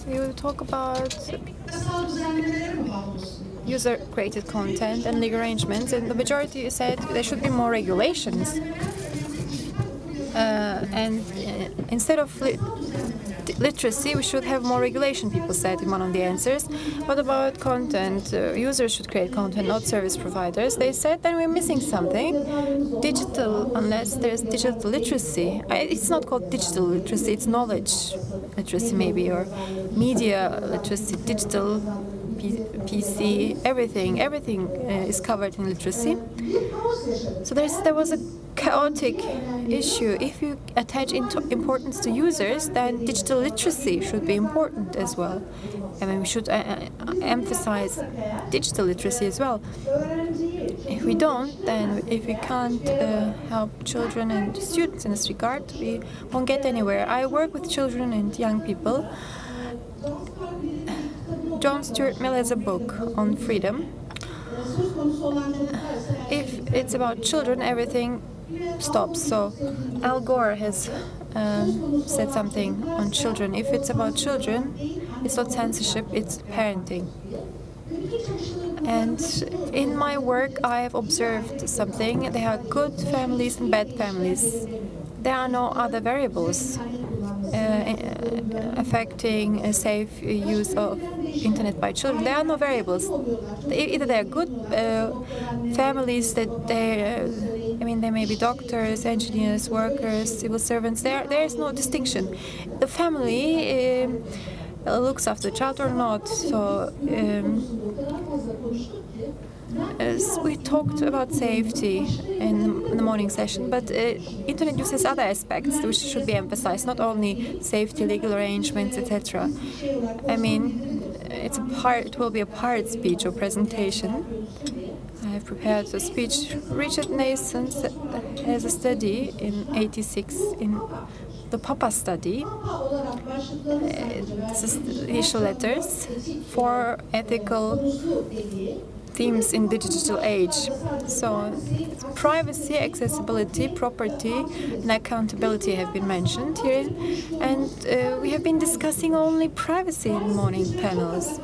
We will talk about user-created content and legal arrangements, and the majority said there should be more regulations. Instead of literacy, we should have more regulation, people said in one of the answers. What about content? Users should create content, not service providers. They said then we're missing something. Digital, unless there's digital literacy. It's not called digital literacy, it's knowledge literacy maybe, or media literacy, digital, PC, everything is covered in literacy. So there was a chaotic issue. If you attach importance to users, then digital literacy should be important as well. I mean, we should emphasize digital literacy as well. If we don't, then if we can't help children and students in this regard, we won't get anywhere. I work with children and young people. John Stuart Mill has a book on freedom. If it's about children, everything stops. So Al Gore has said something on children. If it's about children, it's not censorship, it's parenting. And in my work, I have observed something. There are good families and bad families. There are no other variables affecting a safe use of internet by children. There are no variables. Either they are good families that they may be doctors, engineers, workers, civil servants. There is no distinction. The family looks after the child or not. So as we talked about safety in the morning session, but internet use has other aspects which should be emphasized, not only safety, legal arrangements, etc. I mean, it will be a part speech or presentation. I have prepared a speech. Richard Nason has a study in '86 in the Papa study. This is the initial letters for ethical themes in the digital age. So privacy, accessibility, property, and accountability have been mentioned here. And we have been discussing only privacy in morning panels.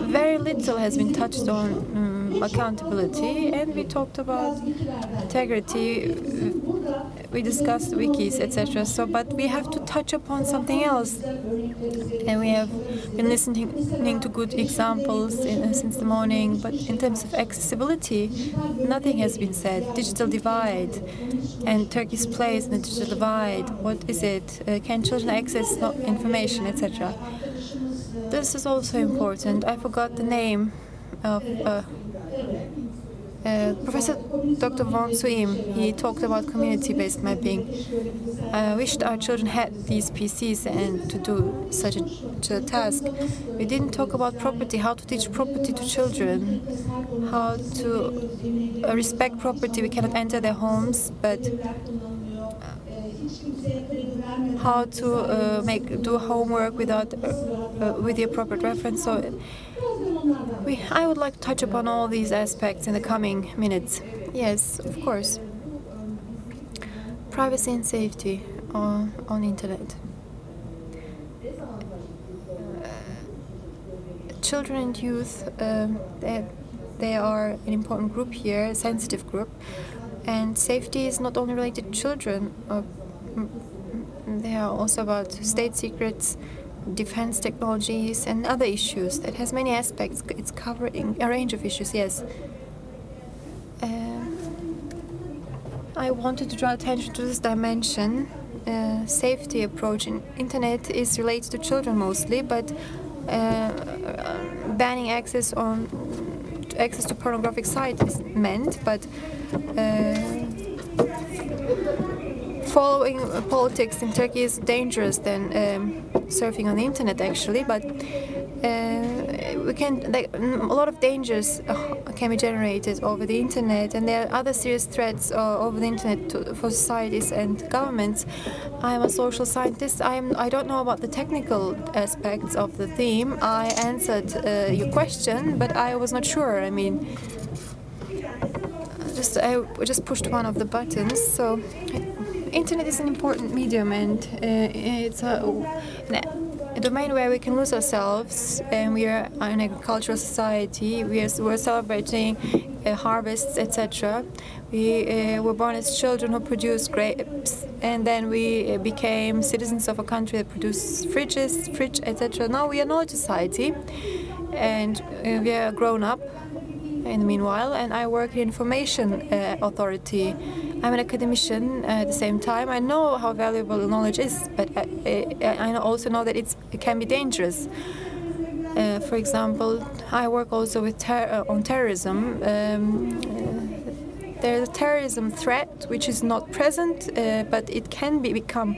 Very little has been touched on accountability, and we talked about integrity. We discussed wikis, etc. So, but we have to touch upon something else. And we have been listening to good examples since the morning, but in terms of accessibility, nothing has been said. Digital divide and Turkey's place in the digital divide. What is it? Can children access information, etc.? This is also important. I forgot the name of Professor Dr. Von Suim. He talked about community-based mapping. I wished our children had these PCs and to do such a task. We didn't talk about property, how to teach property to children, how to respect property. We cannot enter their homes, but how to do homework with the appropriate reference. So I would like to touch upon all these aspects in the coming minutes. Yes, of course. Privacy and safety on internet. Children and youth, they are an important group here, a sensitive group. And safety is not only related to children. They are also about state secrets, defense technologies, and other issues. It has many aspects. It's covering a range of issues, yes. I wanted to draw attention to this dimension. Safety approach in internet is related to children mostly, but banning access to pornographic sites is meant, but following politics in Turkey is dangerous than surfing on the internet, actually. But a lot of dangers can be generated over the internet, and there are other serious threats over the internet for societies and governments. I am a social scientist. I don't know about the technical aspects of the theme. I answered your question, but I was not sure. I mean, I just pushed one of the buttons. So, internet is an important medium, and it's an domain where we can lose ourselves, and we are an agricultural society. We're celebrating harvests, etc. We were born as children who produced grapes, and then we became citizens of a country that produced fridge, etc. Now we are knowledge society, and we are grown up in the meanwhile, and I work in information authority. I'm an academician at the same time. I know how valuable knowledge is, but I also know that it can be dangerous. For example, I work also with on terrorism. There's a terrorism threat which is not present, but it can become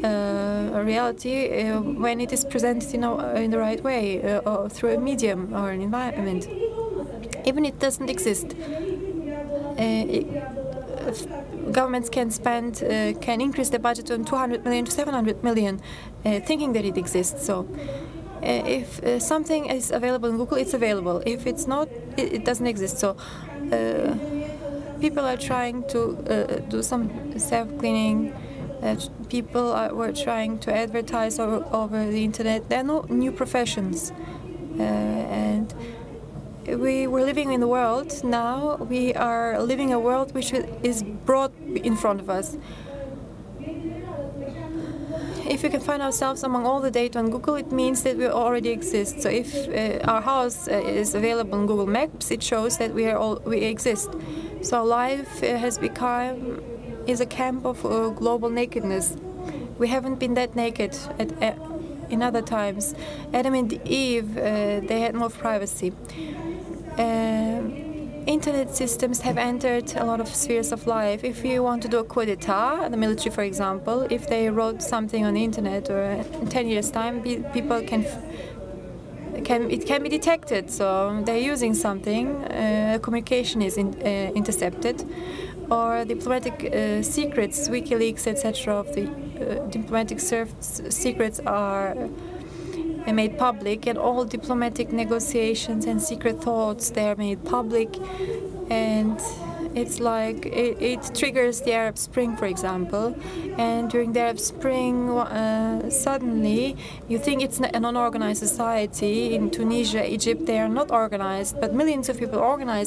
a reality when it is presented in the right way, or through a medium or an environment. Even it doesn't exist. Governments can increase the budget from 200 million to 700 million, thinking that it exists. So, if something is available in Google, it's available. If it's not, it doesn't exist. So, people are trying to do some self-cleaning. People were trying to advertise over the internet. There are no new professions, and we were living in the world. Now we are living a world which is brought in front of us. If we can find ourselves among all the data on Google, it means that we already exist. So if our house is available on Google Maps, it shows that we exist. So life is a camp of global nakedness. We haven't been that naked in other times. Adam and Eve, they had more privacy. Internet systems have entered a lot of spheres of life. If you want to do a coup d'etat, the military, for example, if they wrote something on the internet, or in 10 years' time, people it can be detected. So they're using something. Communication is intercepted, or diplomatic secrets, WikiLeaks, etc. of the diplomatic secrets are made public, and all diplomatic negotiations and secret thoughts, they are made public, and it's like it triggers the Arab Spring, for example. And during the Arab Spring, suddenly you think it's a non-organized society. In Tunisia, Egypt, they are not organized, but millions of people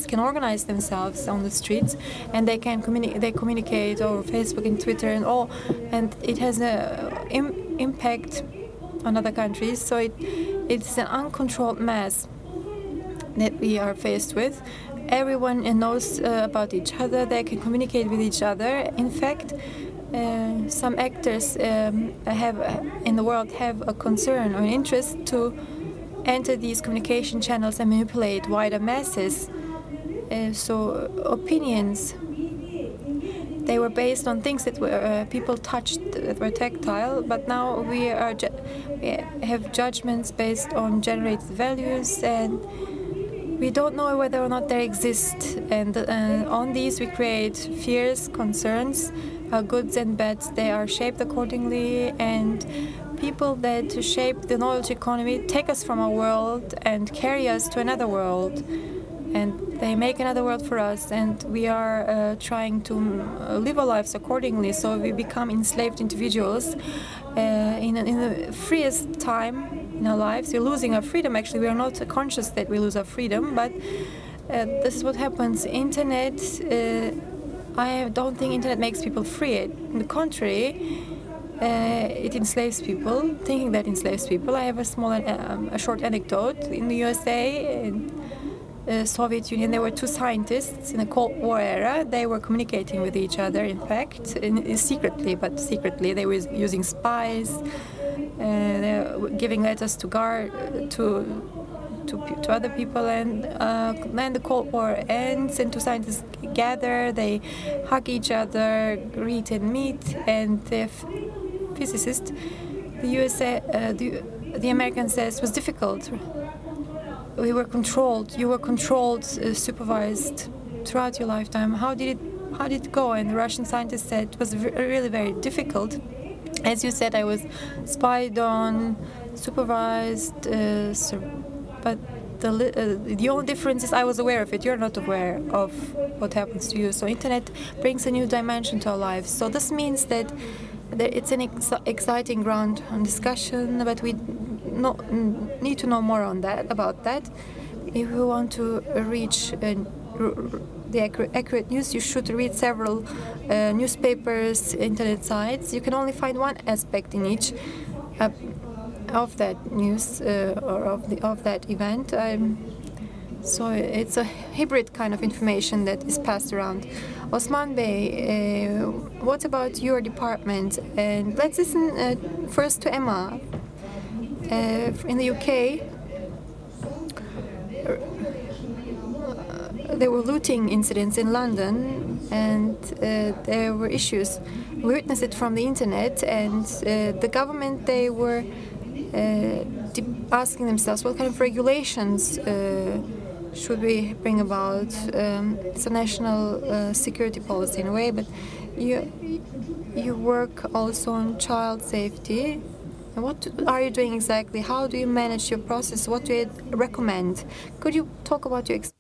can organize themselves on the streets, and they can communicate over Facebook and Twitter and all, and it has an impact on other countries. So it's an uncontrolled mass that we are faced with. Everyone knows about each other. They can communicate with each other. In fact, some actors in the world have a concern or an interest to enter these communication channels and manipulate wider masses. So opinions, they were based on things that were people touched, that were tactile, but now we have judgments based on generated values, and we don't know whether or not they exist. And on these we create fears, concerns, goods and bads. They are shaped accordingly, and people that shape the knowledge economy take us from our world and carry us to another world. And they make another world for us, and we are trying to live our lives accordingly. So we become enslaved individuals in the freest time in our lives. We're losing our freedom. Actually, we are not conscious that we lose our freedom, but this is what happens. Internet, I don't think internet makes people free. On the contrary, it enslaves people, thinking that enslaves people. I have a short anecdote. In the USA, Soviet Union, there were two scientists in the Cold War era. They were communicating with each other, in fact, secretly, but secretly. They were using spies. They were giving letters to other people, and then the Cold War ends, and two scientists gather. They hug each other, greet and meet, and the physicist, the American says, was difficult. We were controlled. You were controlled, supervised throughout your lifetime. How did it go? And the Russian scientist said it was really very difficult. As you said, I was spied on, supervised, but the only difference is I was aware of it. You're not aware of what happens to you. So internet brings a new dimension to our lives. So this means that it's an exciting ground on discussion, but need to know more on that, about that. If you want to reach the accurate news, you should read several newspapers, internet sites. You can only find one aspect in each of that news or of that event. So it's a hybrid kind of information that is passed around. Osman Bey, what about your department? And let's listen first to Emma. In the UK, there were looting incidents in London, and there were issues. We witnessed it from the internet, and the government, they were asking themselves what kind of regulations should we bring about. It's a national security policy in a way, but you work also on child safety. What are you doing exactly? How do you manage your process? What do you recommend? Could you talk about your experience?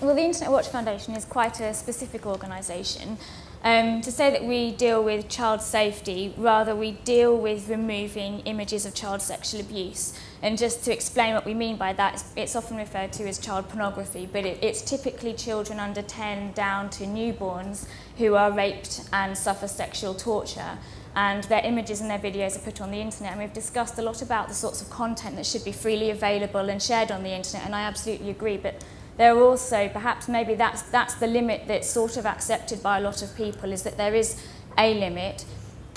Well, the Internet Watch Foundation is quite a specific organisation. To say that we deal with child safety, rather we deal with removing images of child sexual abuse. And just to explain what we mean by that, it's often referred to as child pornography, but it's typically children under 10 down to newborns who are raped and suffer sexual torture. And their images and their videos are put on the internet, and we've discussed a lot about the sorts of content that should be freely available and shared on the internet, and I absolutely agree, but there are also, perhaps maybe that's the limit that's sort of accepted by a lot of people, is that there is a limit,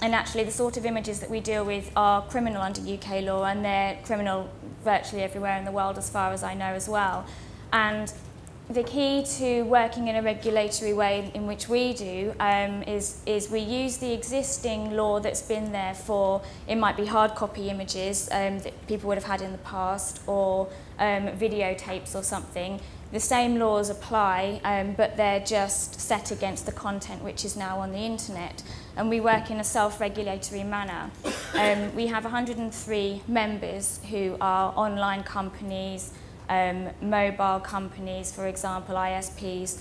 and actually the sort of images that we deal with are criminal under UK law, and they're criminal virtually everywhere in the world as far as I know as well. And the key to working in a regulatory way in which we do is we use the existing law that's been there for, it might be hard copy images that people would have had in the past, or videotapes or something. The same laws apply, but they're just set against the content which is now on the internet. And we work in a self-regulatory manner. We have 103 members who are online companies, mobile companies, for example, ISPs,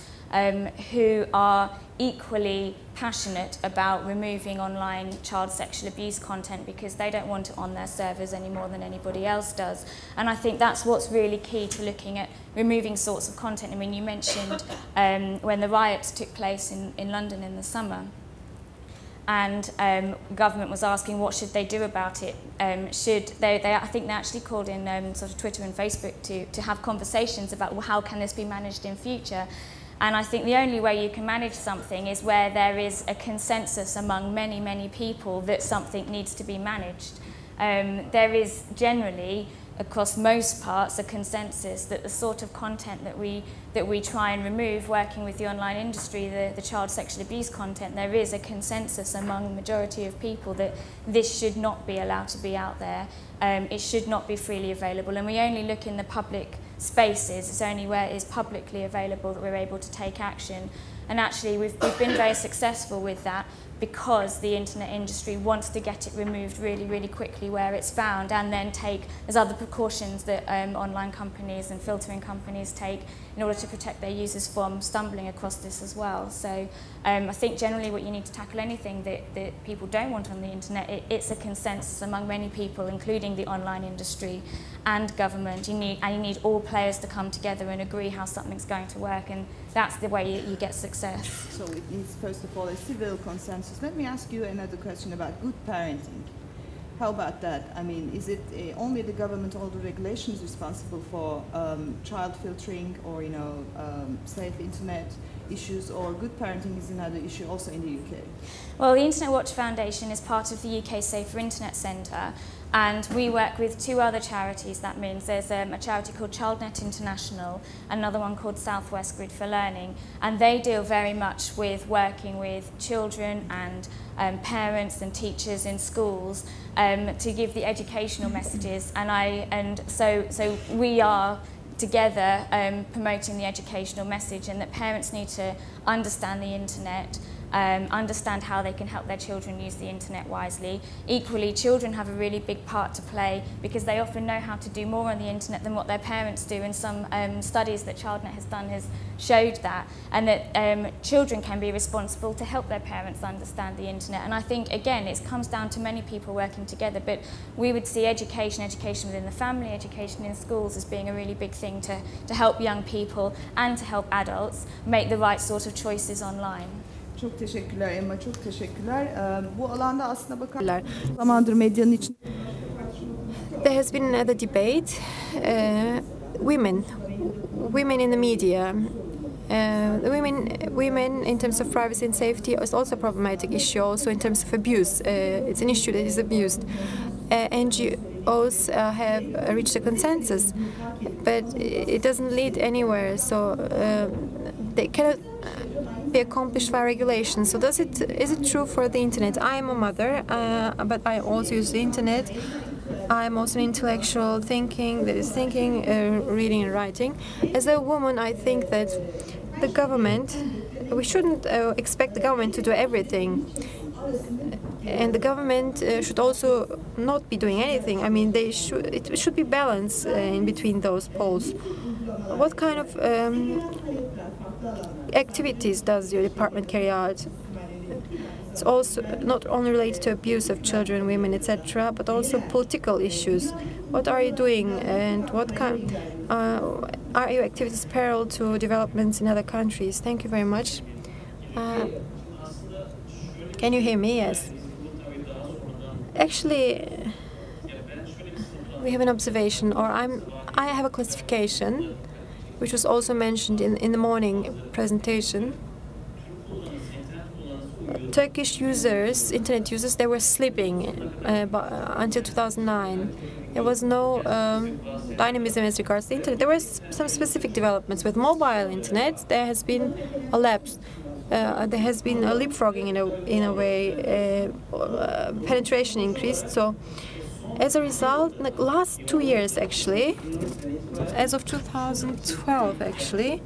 who are equally passionate about removing online child sexual abuse content because they don't want it on their servers any more than anybody else does. And I think that's what's really key to looking at removing sorts of content. I mean, you mentioned when the riots took place in London in the summer, and government was asking what should they do about it. I think they actually called in sort of Twitter and Facebook to have conversations about, well, how can this be managed in future. And I think the only way you can manage something is where there is a consensus among many, many people that something needs to be managed. There is generally, across most parts, a consensus that the sort of content that we try and remove, working with the online industry, the child sexual abuse content, there is a consensus among the majority of people that this should not be allowed to be out there. It should not be freely available, and we only look in the public spaces. It's only where it is publicly available that we're able to take action. And actually we've been very successful with that, because the internet industry wants to get it removed really, really quickly where it's found, and then there's other precautions that online companies and filtering companies take in order to protect their users from stumbling across this as well. So I think generally what you need to tackle anything that people don't want on the internet, it's a consensus among many people, including the online industry and government. You need all players to come together and agree how something's going to work, and that's the way you get success. So it needs, first of all, a civil consensus. Let me ask you another question about good parenting. How about that? I mean, is it only the government or the regulations responsible for child filtering or, safe internet issues, or good parenting is another issue also in the UK? Well, the Internet Watch Foundation is part of the UK Safer Internet Centre, and we work with two other charities. That means there's a charity called ChildNet International, another one called Southwest Grid for Learning, and they deal very much with working with children and parents and teachers in schools to give the educational messages, and so we are together promoting the educational message, and that parents need to understand the internet, understand how they can help their children use the internet wisely. Equally, children have a really big part to play because they often know how to do more on the internet than what their parents do, and some studies that ChildNet has done has showed that, and that children can be responsible to help their parents understand the internet. And I think, again, it comes down to many people working together, but we would see education within the family, education in schools as being a really big thing to help young people and to help adults make the right sort of choices online. Çok teşekkürler Emma, çok teşekkürler. Bu alanda aslında bakarlar. Zamandır medyanın için. There has been another debate. Women in the media. Women in terms of privacy and safety is also a problematic issue. Also in terms of abuse, it's an issue that is abused. NGOs have reached a consensus, but it doesn't lead anywhere. So they cannot be accomplished by regulation. So is it true for the internet? I am a mother, but I also use the internet. I am also an intellectual thinking, reading and writing. As a woman, I think that the government, we shouldn't expect the government to do everything. And the government should also not be doing anything. I mean, it should be balance in between those poles. What kind of activities does your department carry out? It's also not only related to abuse of children, women, etc., but also political issues. What are you doing, and what kind are your activities parallel to developments in other countries? Thank you very much. Can you hear me? Yes. Actually, we have an observation, or I have a classification, which was also mentioned in the morning presentation. Turkish users, internet users, they were sleeping until 2009. There was no dynamism as regards the internet. There were some specific developments with mobile internet. There has been a lapse. There has been a leapfrogging in a way. Penetration increased. So, as a result, in the last 2 years, actually, as of 2012, actually,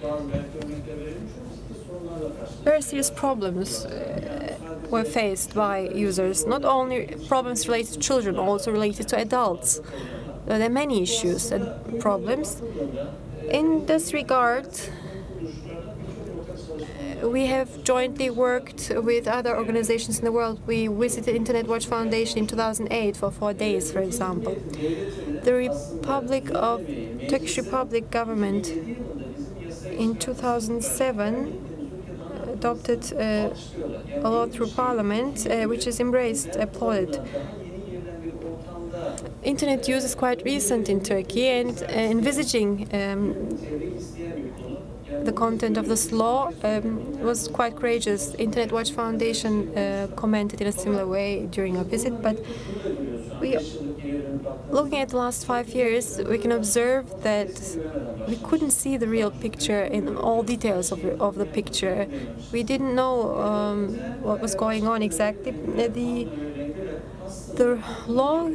very serious problems were faced by users. Not only problems related to children, also related to adults. There are many issues and problems. In this regard, we have jointly worked with other organizations in the world. We visited Internet Watch Foundation in 2008 for 4 days, for example. The Turkish Republic government in 2007 adopted a law through parliament, which is embraced, applauded. Internet use is quite recent in Turkey, and envisaging the content of this law was quite courageous. Internet Watch Foundation commented in a similar way during our visit, but looking at the last 5 years, we can observe that we couldn't see the real picture in all details of the picture. We didn't know what was going on exactly. The law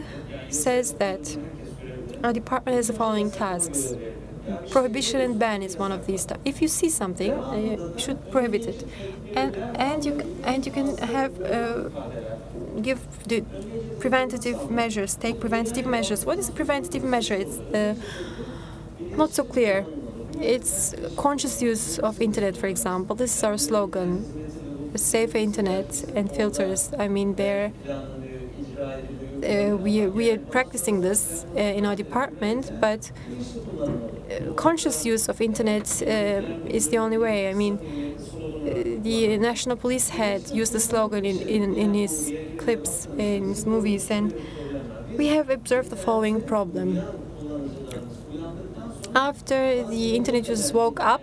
says that our department has the following tasks. Prohibition and ban is one of these. If you see something, you should prohibit it, and you can have give the preventative measures. Take preventative measures. What is a preventative measure? It's not so clear. It's conscious use of internet, for example. This is our slogan: a safer internet and filters. I mean, we are practicing this in our department, but conscious use of internet is the only way. I mean, the national police head used the slogan in his clips, in his movies, and we have observed the following problem. After the internet users woke up,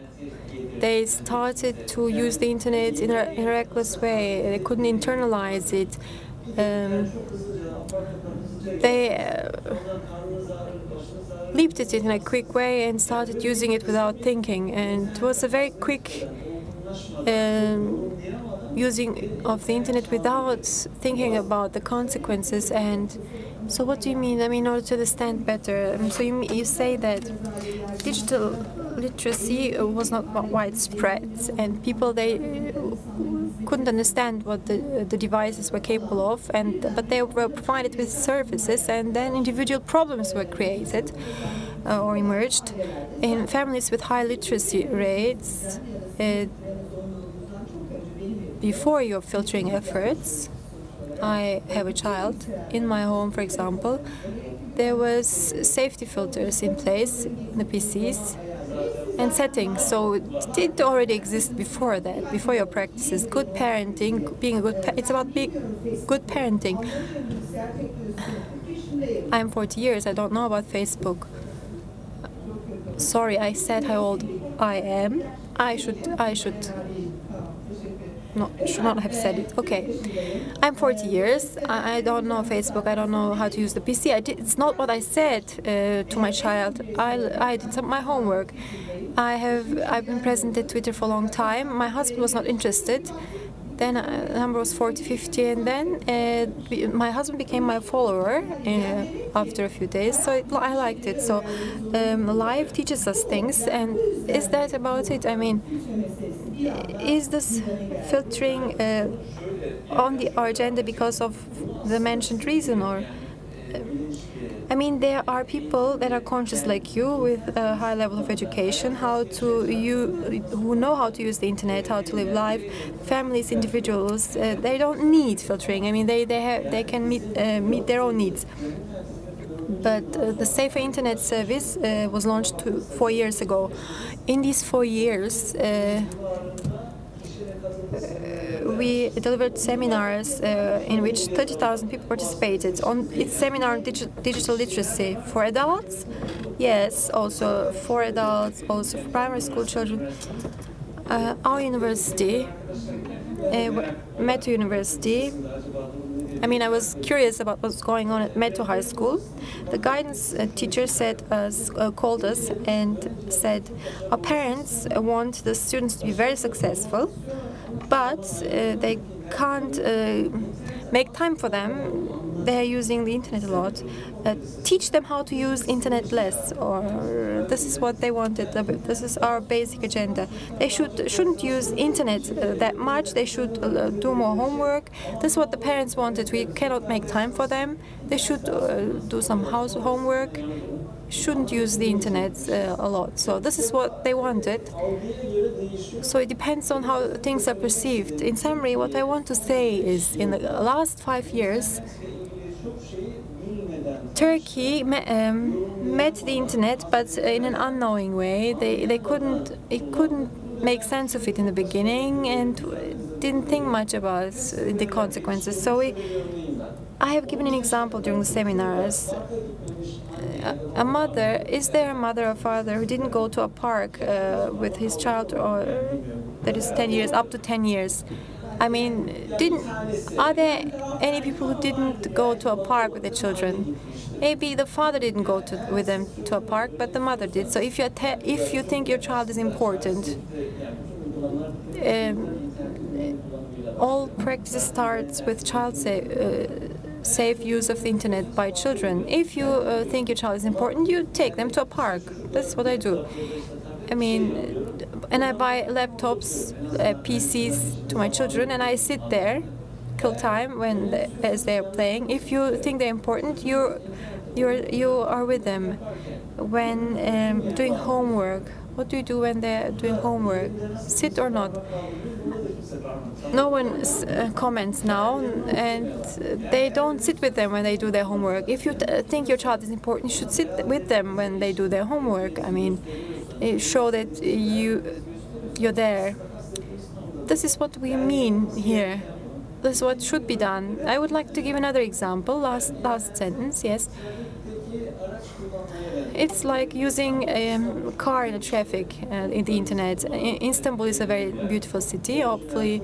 they started to use the internet in a reckless way. They couldn't internalize it. They leaped it in a quick way and started using it without thinking, and it was a very quick using of the internet without thinking about the consequences. And so what do you mean? I mean, in order to understand better, so you say that digital literacy was not widespread, and people, they couldn't understand what the devices were capable of, but they were provided with services, and then individual problems were created or emerged. In families with high literacy rates, before your filtering efforts, I have a child in my home, for example, there was safety filters in place in the PCs and settings, so it did already exist before that, before your practices. Good parenting, being a good it's about being good parenting. I'm 40 years, I don't know about Facebook. Sorry, I said how old I am. I should not have said it. Okay, I'm 40 years. I don't know Facebook. I don't know how to use the PC. It's not what I said to my child. I did my homework. I've been present at Twitter for a long time. My husband was not interested. Then the number was 40, 50, and then my husband became my follower after a few days, so I liked it. So life teaches us things, and is that about it? I mean, is this filtering on our agenda because of the mentioned reason, or? I mean, there are people that are conscious like you with a high level of education, who know how to use the internet, how to live life. Families, individuals, they don't need filtering. I mean, they can meet their own needs. But the Safer Internet Service was launched 4 years ago. In these 4 years, we delivered seminars in which 30,000 people participated. Its seminar on digital literacy for adults, yes, also for adults, also for primary school children. Our university, Metro University, I mean, I was curious about what's going on at Metro High School. The guidance teacher called us and said, our parents want the students to be very successful, but they can't make time for them. They're using the internet a lot. Teach them how to use internet less, or this is what they wanted. This is our basic agenda. They shouldn't use internet that much. They should do more homework. This is what the parents wanted. We cannot make time for them. They should do some house homework. Shouldn't use the internet a lot. So this is what they wanted. So it depends on how things are perceived. In summary, what I want to say is, in the last 5 years, Turkey met the internet, but in an unknowing way. It couldn't make sense of it in the beginning and didn't think much about the consequences. So I have given an example during the seminars. Is there a mother or father who didn't go to a park with his child, or that is 10 years, up to 10 years? I mean, are there any people who didn't go to a park with their children? Maybe the father didn't go with them to a park, but the mother did. So if you think your child is important, all practice starts with safe use of the internet by children. If you think your child is important, you take them to a park. That's what I do. I mean, and I buy laptops, PCs to my children, and I sit there, kill time as they're playing. If you think they're important, you are with them. When doing homework, what do you do when they're doing homework? Sit or not? No one comments now, and they don't sit with them when they do their homework. If you think your child is important, you should sit with them when they do their homework. I mean, show that you're there. This is what we mean here. This is what should be done. I would like to give another example. Last sentence, yes. It's like using a car in the traffic in the internet. Istanbul is a very beautiful city. Hopefully,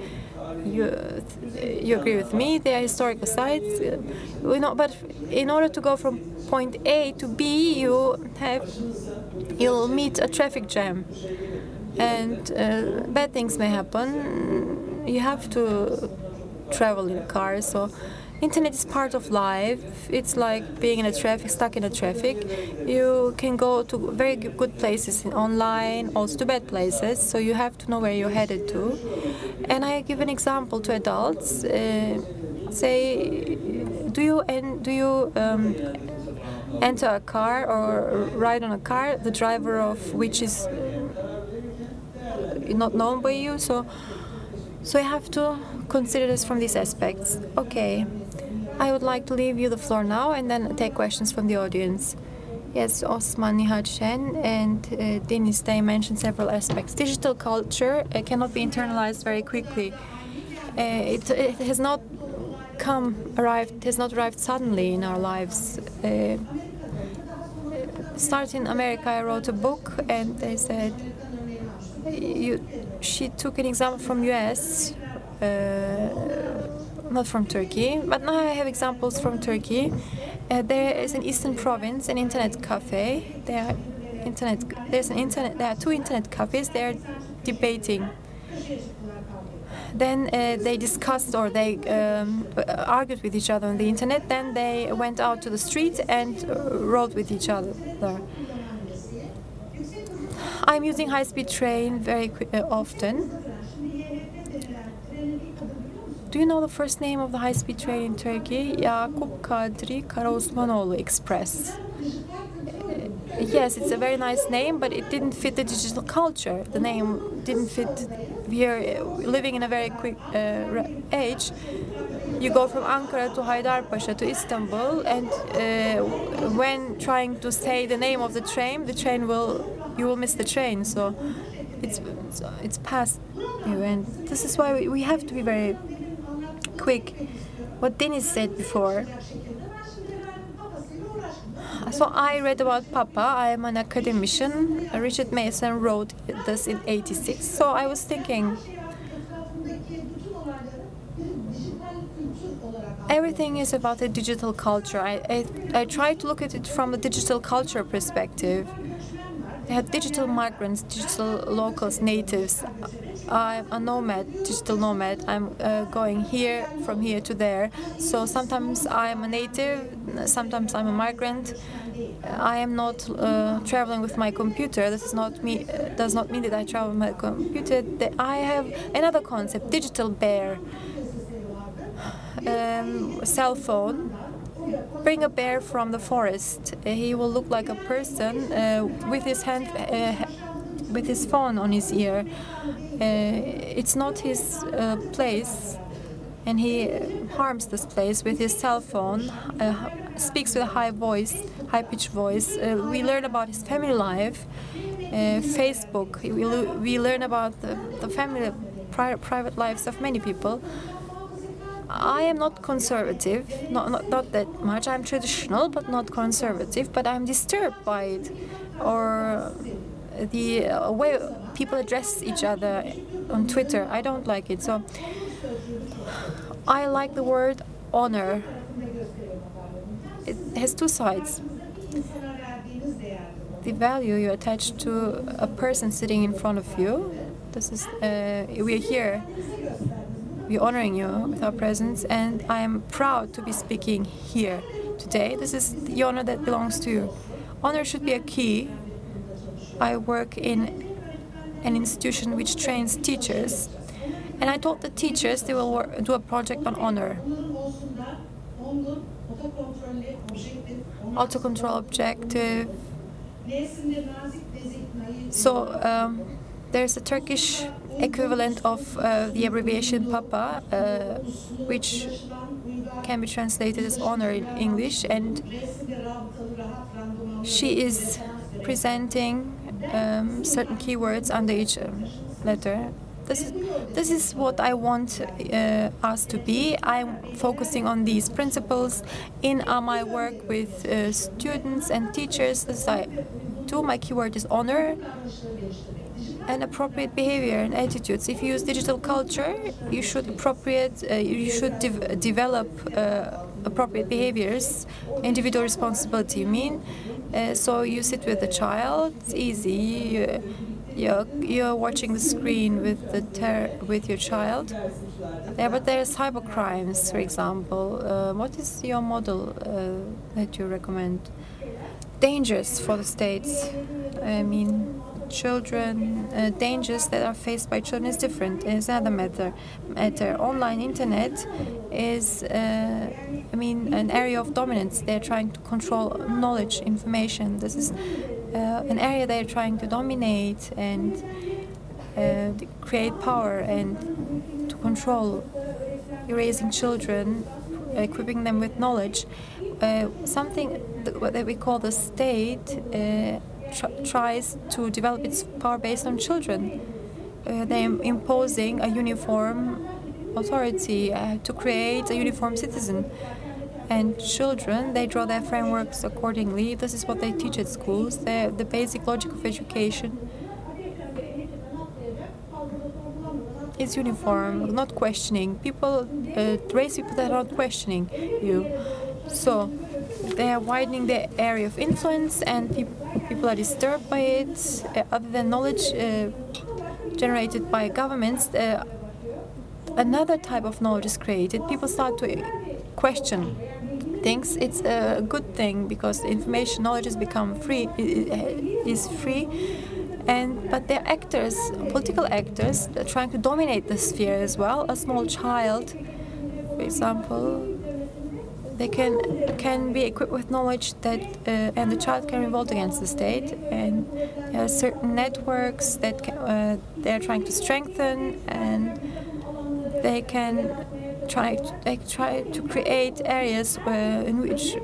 you agree with me. There are historical sites. But in order to go from point A to B, you'll meet a traffic jam, and bad things may happen. You have to travel in a car, so Internet is part of life. It's like being in a traffic, stuck in a traffic. You can go to very good places online, also to bad places. So you have to know where you're headed to. And I give an example to adults. Say, do you enter a car or ride on a car, the driver of which is not known by you? So you have to consider this from these aspects. Okay. I would like to leave you the floor now and then take questions from the audience. Yes, Osman, Nihat, and Deniz, they mentioned several aspects. Digital culture cannot be internalized very quickly. It has not arrived suddenly in our lives. Starting in America, I wrote a book, and they said she took an example from US. Not from Turkey, but now I have examples from Turkey. There is an Eastern province, an internet cafe. There are two internet cafes. They are debating. Then they discussed or they argued with each other on the internet. Then they went out to the street and wrote with each other. I'm using high-speed train very often. Do you know the first name of the high-speed train in Turkey? Yakup Kadri Karaosmanoğlu Express. Yes, it's a very nice name, but it didn't fit the digital culture. The name didn't fit. We are living in a very quick age. You go from Ankara to Haydarpaşa to Istanbul, and when trying to say the name of the train you will miss the train. So it's past you, and this is why we have to be very quick. What Deniz said before. So I read about Papa. I am an academician. Richard Mason wrote this in '86. So I was thinking, everything is about the digital culture. I try to look at it from a digital culture perspective. They have digital migrants, digital locals, natives. I'm a nomad, digital nomad. I'm going from here to there. So sometimes I'm a native, sometimes I'm a migrant. I am not traveling with my computer. This is not me. Does not mean that I travel with my computer. I have another concept: digital bear, cell phone. Bring a bear from the forest. He will look like a person with his hand, with his phone on his ear. It's not his place, and he harms this place with his cell phone. Speaks with a high-pitched voice. We learn about his family life. Facebook. We learn about the family, private lives of many people. I am not conservative, not that much. I'm traditional, but not conservative. But I'm disturbed by it, or the way people address each other on Twitter. I don't like it. So I like the word honor. It has two sides. The value you attach to a person sitting in front of you. This is we're here. We're honoring you with our presence, and I am proud to be speaking here today. This is the honor that belongs to you. Honor should be a key. I work in an institution which trains teachers, and I told the teachers they will do a project on honor. Auto-control objective. So there's a Turkish equivalent of the abbreviation PAPA, which can be translated as honor in English, and she is presenting certain keywords under each letter. This is what I want us to be. I'm focusing on these principles in my work with students and teachers. As I do, my keyword is honor and appropriate behavior and attitudes. If you use digital culture, you should develop appropriate behaviors, individual responsibility. So you sit with the child, it's easy. You're watching the screen with your child. Yeah, but there are cyber crimes, for example. What is your model that you recommend? Dangers for the states. I mean, children, dangers that are faced by children is different. It's another matter. Online internet is, an area of dominance. They're trying to control knowledge, information. This is an area they're trying to dominate and create power and to control. Raising children, equipping them with knowledge. Something that we call the state tries to develop its power based on children. They're imposing a uniform authority to create a uniform citizen. And children, they draw their frameworks accordingly. This is what they teach at schools. The basic logic of education is uniform, not questioning. People, raise people that are not questioning you. So they are widening their area of influence, and people are disturbed by it. Other than knowledge generated by governments, another type of knowledge is created. People start to question things. It's a good thing because information, knowledge has become free. Is free. But they're actors, political actors, trying to dominate the sphere as well. A small child, for example, they can be equipped with knowledge that, and the child can revolt against the state. And there are certain networks that they're trying to strengthen, and they can try to create areas in which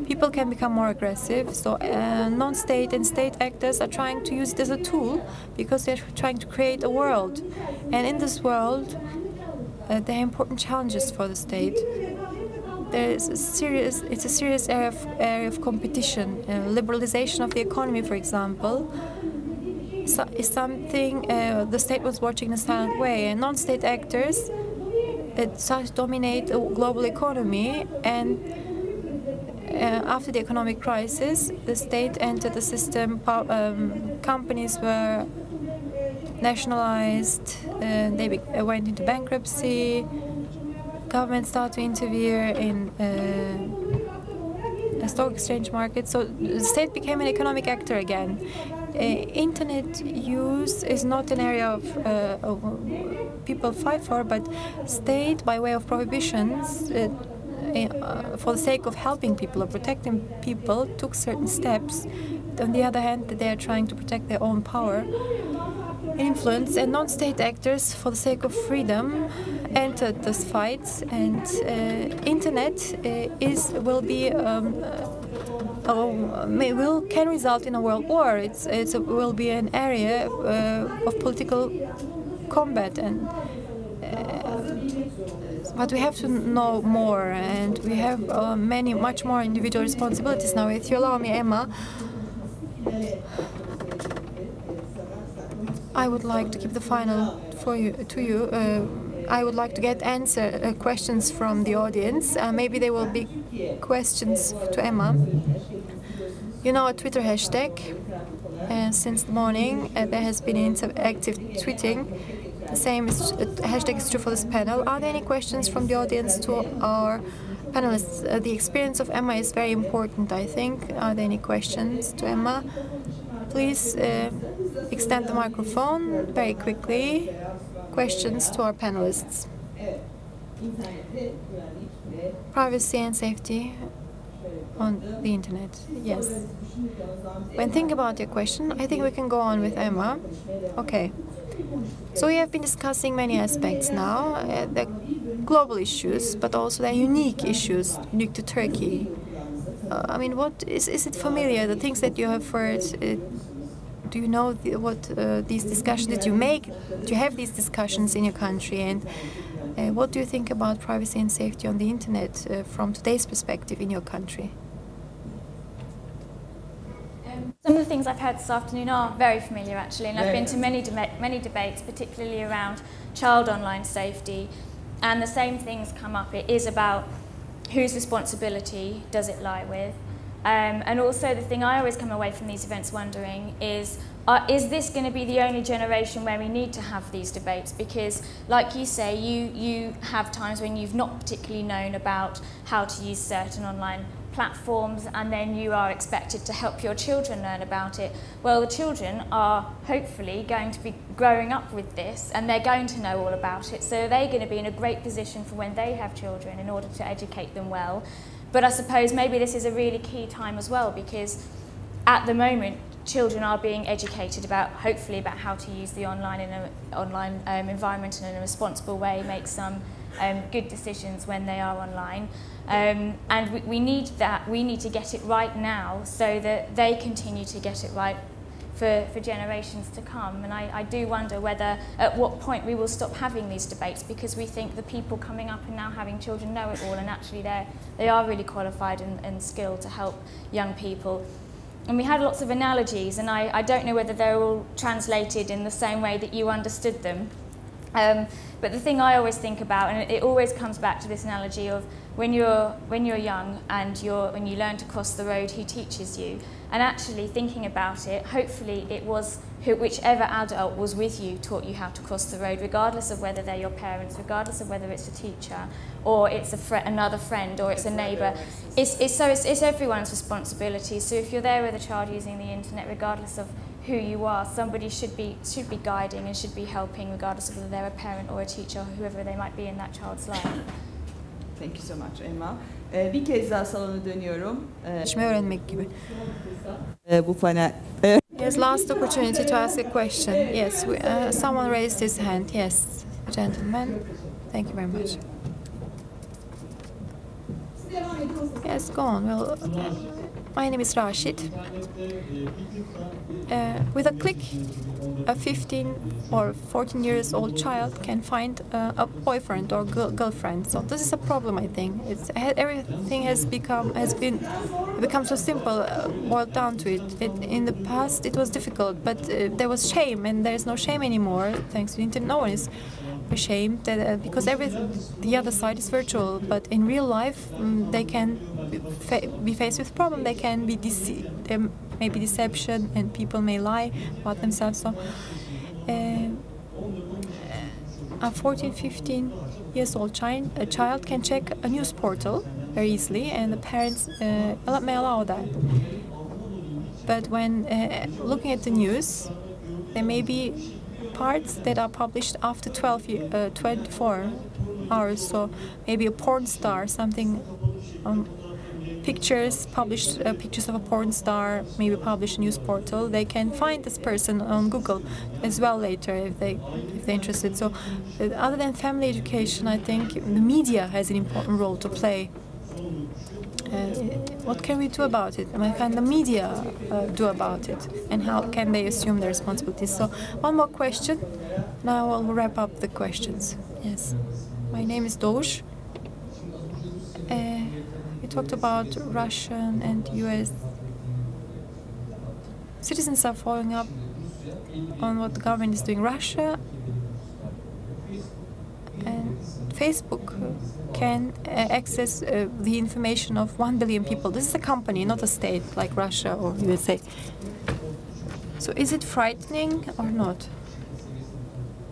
people can become more aggressive. So non-state and state actors are trying to use it as a tool because they're trying to create a world. And in this world, there are important challenges for the state. It's a serious area of competition. Liberalization of the economy, for example, is something the state was watching in a silent way. And non-state actors start to dominate the global economy, and after the economic crisis, the state entered the system. Companies were nationalized, they went into bankruptcy. Government started to interfere in the stock exchange market. So the state became an economic actor again. Internet use is not an area of people fight for, but state, by way of prohibitions, for the sake of helping people or protecting people, took certain steps. On the other hand, they are trying to protect their own power, influence, and non-state actors, for the sake of freedom, entered this fight. And internet can result in a world war. It will be an area of political combat, and but we have to know more, and we have much more individual responsibilities now. If you allow me, Emma, I would like to keep the final to you. I would like to get questions from the audience. Maybe there will be questions to Emma. You know, a Twitter hashtag. Since the morning, there has been active tweeting. The same hashtag is true for this panel. Are there any questions from the audience to our panelists? The experience of Emma is very important, I think. Are there any questions to Emma? Please extend the microphone very quickly. Questions to our panelists. Privacy and safety on the internet. Yes. When thinking about your question, I think we can go on with Emma. Okay. So we have been discussing many aspects now, the global issues, but also the unique issues unique to Turkey. I mean, what is it familiar? The things that you have heard. Do you know these discussions that you make? Do you have these discussions in your country? And what do you think about privacy and safety on the internet from today's perspective in your country? Some of the things I've heard this afternoon are very familiar, actually, and I've been to many debates, particularly around child online safety, and the same things come up. It is about whose responsibility does it lie with, And also the thing I always come away from these events wondering is this going to be the only generation where we need to have these debates? Because, like you say, you have times when you've not particularly known about how to use certain online platforms, and then you are expected to help your children learn about it. Well, the children are hopefully going to be growing up with this, and they're going to know all about it, so they're going to be in a great position for when they have children in order to educate them well. But I suppose maybe this is a really key time as well, because at the moment children are being educated about, hopefully, about how to use the online environment in a responsible way, make some good decisions when they are online. And we need that. We need to get it right now so that they continue to get it right for generations to come. And I do wonder whether at what point we will stop having these debates, because we think the people coming up and now having children know it all, and actually they are really qualified and skilled to help young people. And we had lots of analogies, and I don't know whether they're all translated in the same way that you understood them. But the thing I always think about, and it always comes back to this analogy of when you're young and when you learn to cross the road, who teaches you? And actually thinking about it, hopefully it was whichever adult was with you taught you how to cross the road, regardless of whether they're your parents, regardless of whether it's a teacher, or it's another friend, or it's a neighbour. It's everyone's responsibility. So if you're there with a child using the internet, regardless of who you are, somebody should be guiding and should be helping, regardless of whether they're a parent or a teacher, or whoever they might be in that child's life. Thank you so much, Emma. Bir kez daha salona dönüyorum. Öğrenmek gibi. Bu panel. Yes, last opportunity to ask a question. Yes, someone raised his hand. Yes, gentleman. Thank you very much. Yes, go on. Well, my name is Rashid. With a click, a 15 or 14 years old child can find a boyfriend or girlfriend. So this is a problem, I think. Everything has become so simple, boiled down to it. In the past, it was difficult, but there was shame, and there is no shame anymore. Thanks to the internet, no one is ashamed because the other side is virtual. But in real life, they can be faced with problem. They can be there may be deception, and people may lie about themselves. So a 14, 15 years old child can check a news portal very easily, and the parents may allow that. But when looking at the news, there may be parts that are published after 24 hours. So maybe a porn star, something. Pictures of a porn star, maybe published news portal. They can find this person on Google as well later if they're interested. So, other than family education, I think the media has an important role to play. What can we do about it? What can the media do about it? And how can they assume their responsibilities? So, one more question. Now I'll wrap up the questions. Yes, my name is Doğuş. We talked about Russian and US citizens are following up on what the government is doing. Russia and Facebook can access the information of 1 billion people. This is a company, not a state like Russia or USA. So is it frightening or not?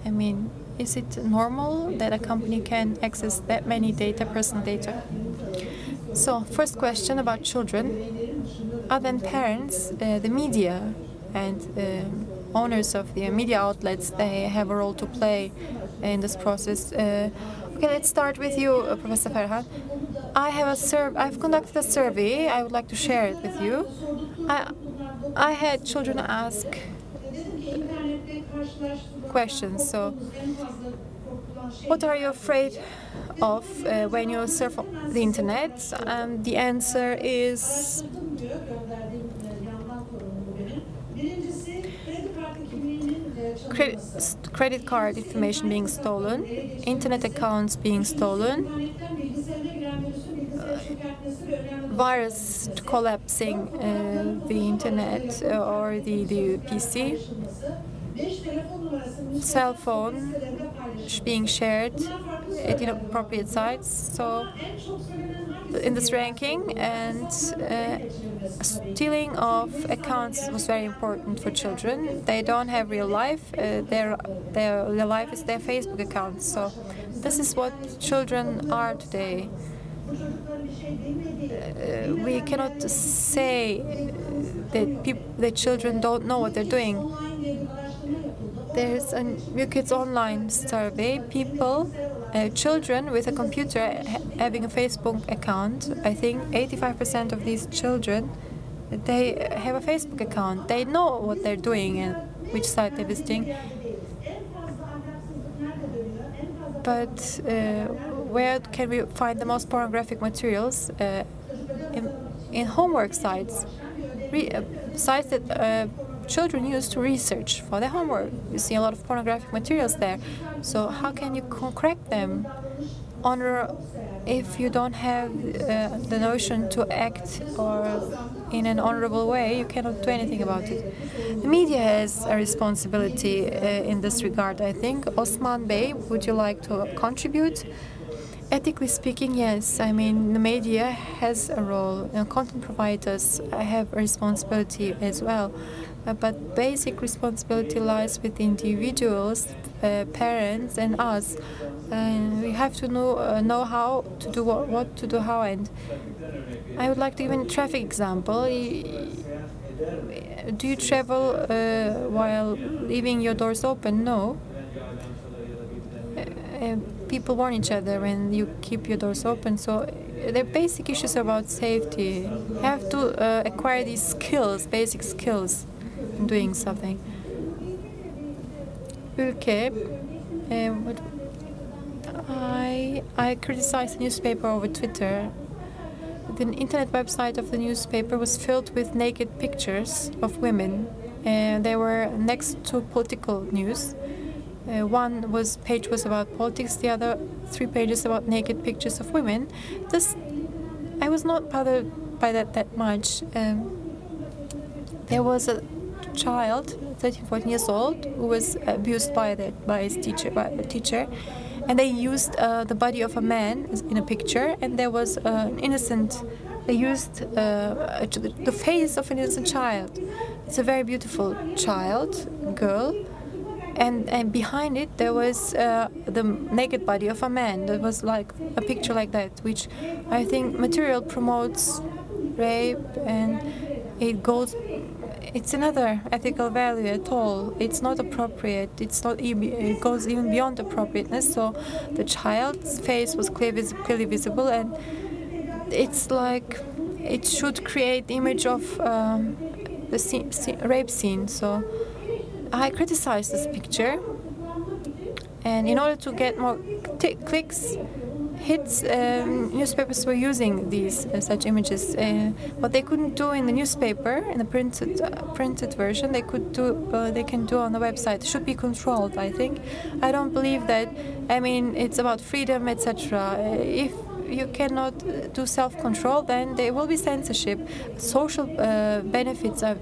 I mean, is it normal that a company can access that many data, personal data? So, first question about children. Other than parents, the media and owners of the media outlets, they have a role to play in this process. Okay, let's start with you, Professor Ferhan. I've conducted a survey. I would like to share it with you. I had children ask questions. So, what are you afraid of when you surf the internet? The answer is credit card information being stolen, internet accounts being stolen, virus collapsing the internet or the PC, cell phone being shared at inappropriate sites. So in this ranking, and stealing of accounts was very important for children. They don't have real life. Their life is their Facebook accounts. So this is what children are today. We cannot say that children don't know what they're doing. There's a New Kids Online survey. Children with a computer having a Facebook account, I think 85% of these children, they have a Facebook account. They know what they're doing and which site they're visiting. But where can we find the most pornographic materials? In homework sites, sites that children use to research for their homework. You see a lot of pornographic materials there. So how can you correct them? If you don't have the notion to act or in an honorable way, you cannot do anything about it. The media has a responsibility in this regard, I think. Osman Bey, would you like to contribute? Ethically speaking, yes. I mean, the media has a role. Content providers have a responsibility as well. But basic responsibility lies with individuals, parents, and us. We have to know how to do what to do how. And I would like to give a traffic example. Do you travel while leaving your doors open? No. People warn each other when you keep your doors open. So there are basic issues about safety. You have to acquire these skills, basic skills, in doing something. Ülke, I criticized the newspaper over Twitter. The internet website of the newspaper was filled with naked pictures of women. They were next to political news. One page was about politics, the other 3 pages about naked pictures of women. I was not bothered by that much. There was a child, 13, 14 years old, who was abused by his teacher, and they used the body of a man in a picture, and there was an innocent. They used the face of an innocent child. It's a very beautiful girl. And behind it there was the naked body of a man. There was like a picture like that, which I think material promotes rape, and it's another ethical value at all. It's not appropriate. It goes even beyond appropriateness. So the child's face was clearly visible, and it's like it should create the image of the rape scene. So I criticized this picture, and in order to get more clicks, hits, newspapers were using these such images. What they couldn't do in the newspaper, in the printed version, they can do on the website. It should be controlled, I think. I don't believe that. I mean, it's about freedom, etc. If you cannot do self-control, then there will be censorship. Social benefits are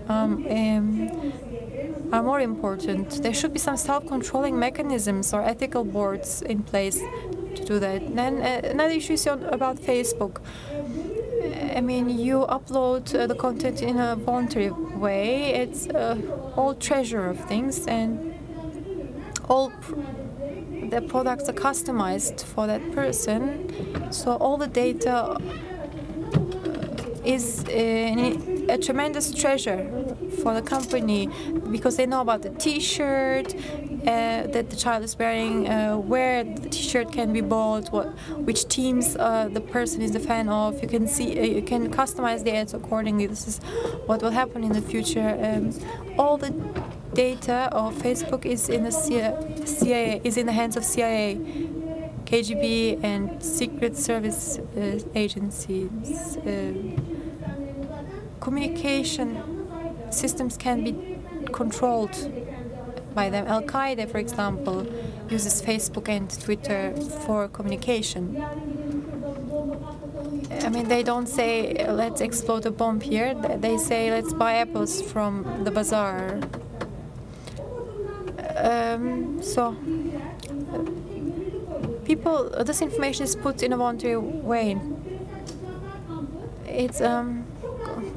more important. There should be some self-controlling mechanisms or ethical boards in place to do that. Then another issue is about Facebook. I mean, you upload the content in a voluntary way. It's all treasure of things, and all the products are customized for that person. So all the data is a tremendous treasure for the company, because they know about the T-shirt that the child is wearing, where the T-shirt can be bought, which teams the person is a fan of. You can see, you can customize the ads accordingly. This is what will happen in the future. All the data of Facebook is in the CIA, is in the hands of CIA, KGB, and Secret Service agencies. Communication systems can be controlled by them. Al-Qaeda, for example, uses Facebook and Twitter for communication. I mean, they don't say, let's explode a bomb here. They say, let's buy apples from the bazaar. This information is put in a voluntary way. it's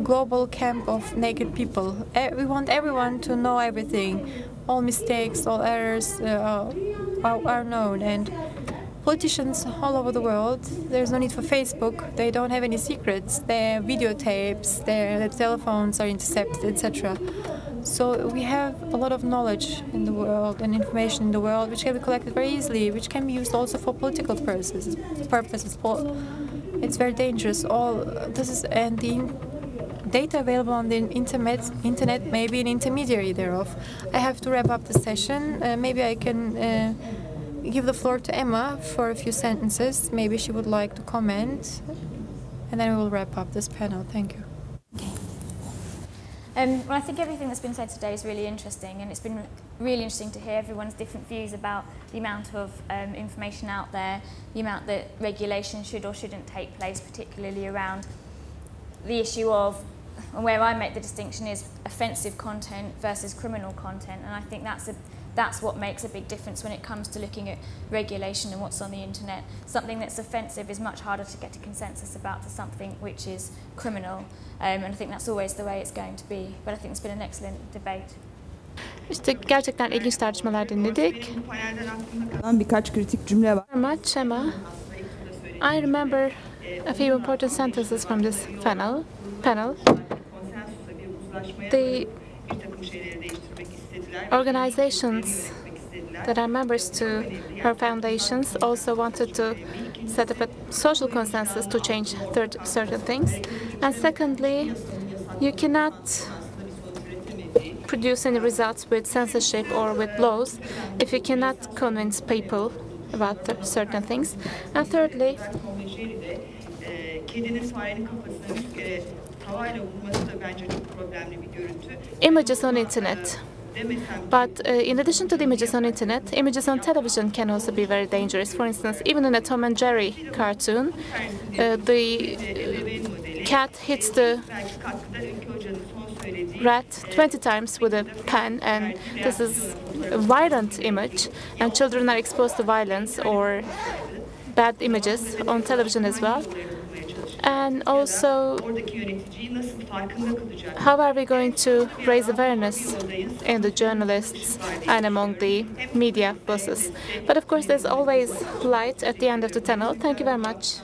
global camp of naked people. We want everyone to know everything. All mistakes, all errors are known. And politicians all over the world, there's no need for Facebook. They don't have any secrets. Their videotapes, their telephones are intercepted, etc. So we have a lot of knowledge in the world and information in the world which can be collected very easily, which can be used also for political purposes. It's very dangerous. And the data available on the internet may be an intermediary thereof. I have to wrap up the session. Maybe I can give the floor to Emma for a few sentences. Maybe she would like to comment, and then we will wrap up this panel. Thank you. Well, I think everything that's been said today is really interesting, and it's been really interesting to hear everyone's different views about the amount of information out there, the amount that regulation should or shouldn't take place, particularly around the issue of, and where I make the distinction is offensive content versus criminal content, and I think that's what makes a big difference when it comes to looking at regulation and what's on the internet. Something that's offensive is much harder to get a consensus about than something which is criminal. And I think that's always the way it's going to be. But I think it's been an excellent debate. İşte gerçekten ilginç tartışmalar dinledik. Birkaç kritik cümle var. Very much, Emma. I remember a few important sentences from this panel. The organizations that are members to her foundations also wanted to set up a social consensus to change certain things. And secondly, you cannot produce any results with censorship or with laws if you cannot convince people about certain things. And thirdly, images on internet. But in addition to the images on internet, images on television can also be very dangerous. For instance, even in a Tom and Jerry cartoon, the cat hits the rat 20 times with a pen, and this is a violent image, and children are exposed to violence or bad images on television as well. And also, how are we going to raise awareness in the journalists and among the media bosses? But of course, there's always light at the end of the tunnel. Thank you very much.